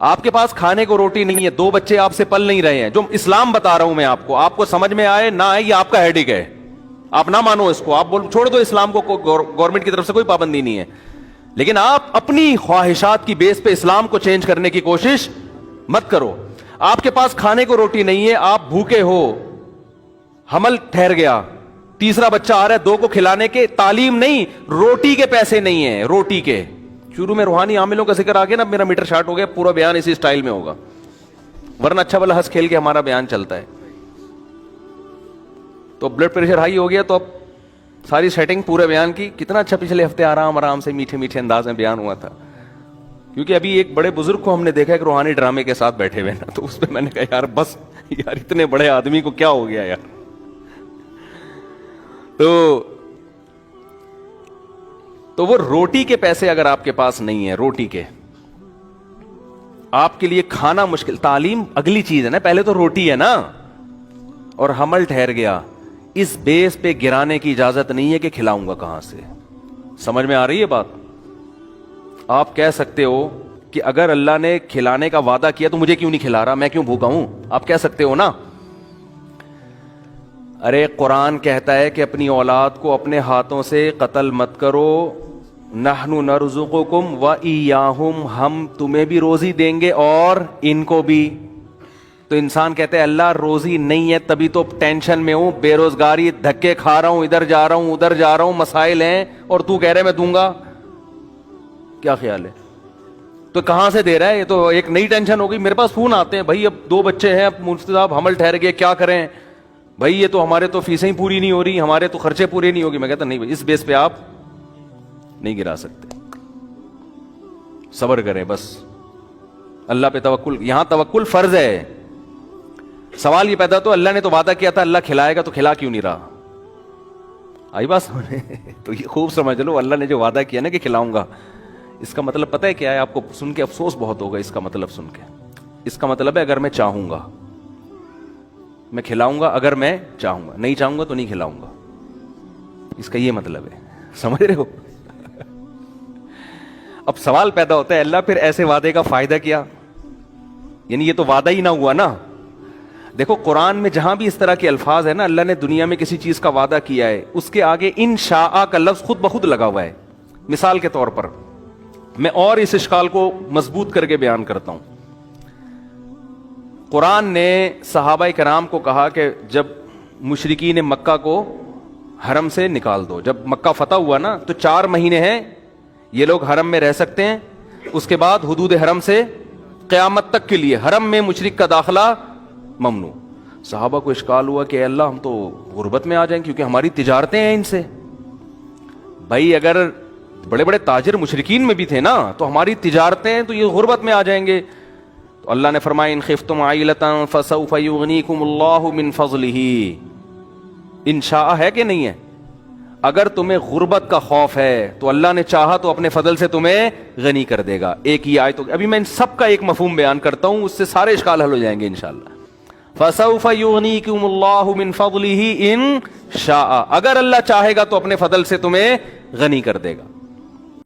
آپ کے پاس کھانے کو روٹی نہیں ہے, 2 بچے آپ سے پل نہیں رہے ہیں, جو اسلام بتا رہا ہوں میں آپ کو سمجھ میں آئے نہ آئے, یہ آپ کا ہیڈک ہے, آپ نہ مانو اس کو, آپ چھوڑ دو اسلام کو, گورنمنٹ کی طرف سے کوئی پابندی نہیں ہے, لیکن آپ اپنی خواہشات کی بیس پہ اسلام کو چینج کرنے کی کوشش مت کرو. آپ کے پاس کھانے کو روٹی نہیں ہے, آپ بھوکے ہو, حمل ٹھہر گیا, تیسرا بچہ آ رہا ہے, 2 کو کھلانے کے, تعلیم نہیں, روٹی کے پیسے نہیں ہیں, روٹی کے. شروع میں روحانی عاملوں کا ذکر آ گیا نا, میرا میٹر شارٹ ہو گیا, پورا بیان اسی سٹائل میں ہوگا, ورنہ اچھا والا ہنس کھیل کے ہمارا بیان چلتا ہے. تو بلڈ پریشر ہائی ہو گیا, تو اب ساری سیٹنگ پورے بیان کی, کتنا اچھا پچھلے ہفتے آرام سے میٹھے میٹھے انداز میں بیان ہوا تھا, کیونکہ ابھی ایک بڑے بزرگ کو ہم نے دیکھا کہ روحانی ڈرامے کے ساتھ بیٹھے ہوئے نا, تو اس پہ میں نے کہا یار بس یار, اتنے بڑے آدمی کو کیا ہو گیا یار. تو وہ روٹی کے پیسے اگر آپ کے پاس نہیں ہے, روٹی کے, آپ کے لیے کھانا مشکل, تعلیم اگلی چیز ہے نا, پہلے تو روٹی ہے نا, اور حمل ٹھہر گیا, اس بیس پہ گرانے کی اجازت نہیں ہے کہ کھلاؤں گا کہاں سے. سمجھ میں آ رہی ہے بات؟ آپ کہہ سکتے ہو کہ اگر اللہ نے کھلانے کا وعدہ کیا تو مجھے کیوں نہیں کھلا رہا, میں کیوں بھوکا ہوں, آپ کہہ سکتے ہو نا. ارے قرآن کہتا ہے کہ اپنی اولاد کو اپنے ہاتھوں سے قتل مت کرو, نحن نرزقکم وإیاہم, ہم تمہیں بھی روزی دیں گے اور ان کو بھی. تو انسان کہتے ہیں اللہ روزی نہیں ہے تبھی تو ٹینشن میں ہوں, بے روزگاری, دھکے کھا رہا ہوں, ادھر جا رہا ہوں ادھر جا رہا ہوں, مسائل ہیں, اور تو کہہ رہے میں دوں گا. کیا خیال ہے؟ تو کہاں سے دے رہا ہے؟ یہ تو ایک نئی ٹینشن ہو گئی. میرے پاس فون آتے ہیں, بھائی اب 2 بچے ہیں, اب مفتی صاحب حمل ٹھہر گئے, کیا کریں بھائی, یہ تو ہمارے تو فیسیں ہی پوری نہیں ہو رہی, ہمارے تو خرچے پورے نہیں ہوگی. میں کہتا نہیں بھائی, اس بیس پہ آپ نہیں گرا سکتے, صبر کریں بس, اللہ پہ توکل. یہاں توکل فرض ہے. سوال یہ پیدا تو اللہ نے تو وعدہ کیا تھا اللہ کھلائے گا, تو کھلا کیوں نہیں رہا؟ آئی بات سمجھے؟ تو یہ خوب سمجھ لو, اللہ نے جو وعدہ کیا نا کہ کھلاؤں گا, اس کا مطلب پتہ ہے کیا ہے؟ آپ کو سن کے افسوس بہت ہوگا اس کا مطلب سن کے. اس کا مطلب ہے اگر میں چاہوں گا میں کھلاؤں گا, اگر میں چاہوں گا, نہیں چاہوں گا تو نہیں کھلاؤں گا. اس کا یہ مطلب ہے, سمجھ رہے ہو؟ اب سوال پیدا ہوتا ہے اللہ پھر ایسے وعدے کا فائدہ کیا؟ یعنی یہ تو وعدہ ہی نہ ہوا نا. دیکھو قرآن میں جہاں بھی اس طرح کے الفاظ ہے نا, اللہ نے دنیا میں کسی چیز کا وعدہ کیا ہے, اس کے آگے انشاء کا لفظ خود بخود لگا ہوا ہے. مثال کے طور پر میں اور اس اشکال کو مضبوط کر کے بیان کرتا ہوں. قرآن نے صحابہ کرام کو کہا کہ جب مشرکین مکہ کو حرم سے نکال دو, جب مکہ فتح ہوا نا تو 4 مہینے ہیں یہ لوگ حرم میں رہ سکتے ہیں, اس کے بعد حدود حرم سے قیامت تک کے لیے حرم میں مشرک کا داخلہ ممنوع. صحابہ کو اشکال ہوا کہ اے اللہ ہم تو غربت میں آ جائیں کیونکہ ہماری تجارتیں ہیں ان سے. بھائی اگر بڑے بڑے تاجر مشرکین میں بھی تھے نا تو ہماری تجارتیں ہیں تو یہ غربت میں آ جائیں گے. تو اللہ نے فرمایا ان خفتم عائلۃ فسوف یغنیکم اللہ من فضلہ. انشاء ہے کہ نہیں ہے؟ اگر تمہیں غربت کا خوف ہے تو اللہ نے چاہا تو اپنے فضل سے تمہیں غنی کر دے گا. ایک ہی آیت. ابھی میں ان سب کا ایک مفہوم بیان کرتا ہوں, اس سے سارے اشکال حل ہو جائیں گے انشاءاللہ. فسوف یغنیکم اللہ من فضلہ ان شاء, اگر اللہ چاہے گا تو اپنے فضل سے تمہیں غنی کر دے گا.